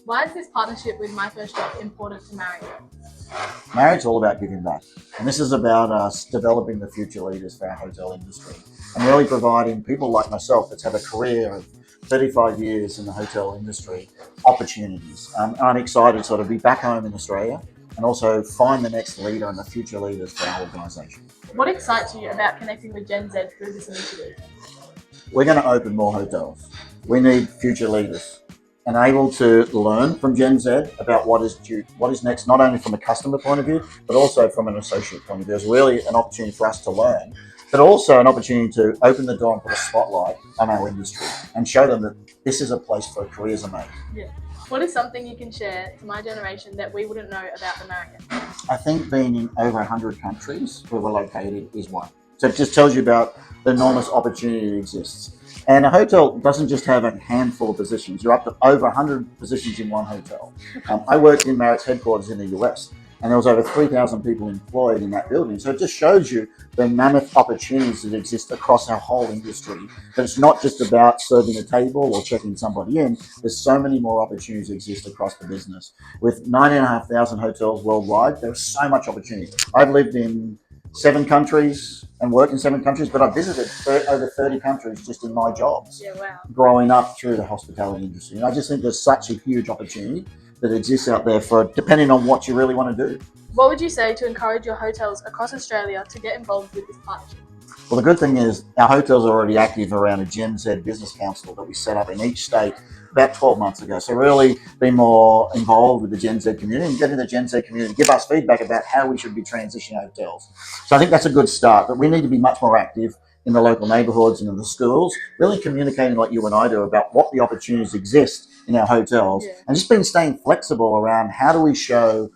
Why is this partnership with My First Job important to Marriott? Marriott's all about giving back. And this is about us developing the future leaders for our hotel industry and really providing people like myself that's had a career of 35 years in the hotel industry opportunities. I'm excited to sort of be back home in Australia and also find the next leader and the future leaders for our organisation. What excites you about connecting with Gen Z through this initiative? We're going to open more hotels. We need future leaders and able to learn from Gen Z about what is next, not only from a customer point of view, but also from an associate point of view. There's really an opportunity for us to learn, but also an opportunity to open the door and put a spotlight on our industry and show them that this is a place for careers are made. Yeah. What is something you can share to my generation that we wouldn't know about the Marriott? I think being in over 100 countries where we're located is one. So it just tells you about the enormous opportunity that exists. And a hotel doesn't just have a handful of positions. You're up to over 100 positions in one hotel. I worked in Marriott's headquarters in the US, and there was over 3,000 people employed in that building. So it just shows you the mammoth opportunities that exist across our whole industry. But it's not just about serving a table or checking somebody in. There's so many more opportunities that exist across the business. With 9,500 hotels worldwide, there's so much opportunity. I've lived in 7 countries and worked in 7 countries, but I've visited over 30 countries just in my jobs. Yeah, wow. Growing up through the hospitality industry. And I just think there's such a huge opportunity that exists out there for depending on what you really want to do. What would you say to encourage your hotels across Australia to get involved with this partnership? Well, the good thing is our hotels are already active around a Gen Z business council that we set up in each state about 12 months ago. So really be more involved with the Gen Z community and getting the Gen Z community to give us feedback about how we should be transitioning hotels. So I think that's a good start, but we need to be much more active in the local neighbourhoods and in the schools, really communicating like you and I do about what the opportunities exist in our hotels, and just being staying flexible around how do we show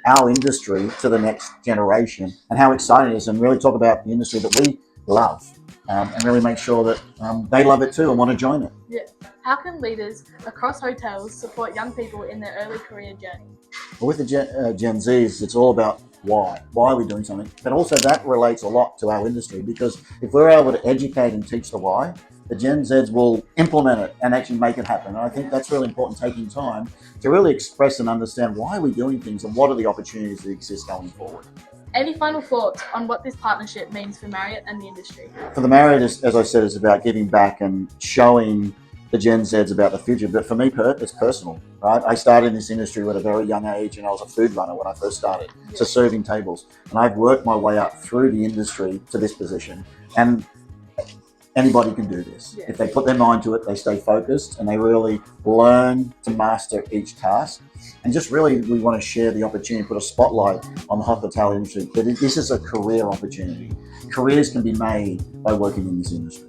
our industry to the next generation and how exciting it is, and really talk about the industry that we love, and really make sure that they love it too and want to join it. Yeah. How can leaders across hotels support young people in their early career journey? But with the Gen Zs, it's all about why. Why are we doing something? But also that relates a lot to our industry, because if we're able to educate and teach the why, the Gen Zs will implement it and actually make it happen. And I think that's really important, taking time to really express and understand why we're doing things and what are the opportunities that exist going forward. Any final thoughts on what this partnership means for Marriott and the industry? For the Marriott, as I said, is about giving back and showing the Gen Zs about the future. But for me, it's personal, right? I started in this industry at a very young age, and I was a food runner when I first started, so serving tables. And I've worked my way up through the industry to this position. And anybody can do this. If they put their mind to it, they stay focused, and they really learn to master each task. And just really, we want to share the opportunity, put a spotlight on the hospitality industry. But this is a career opportunity. Careers can be made by working in this industry.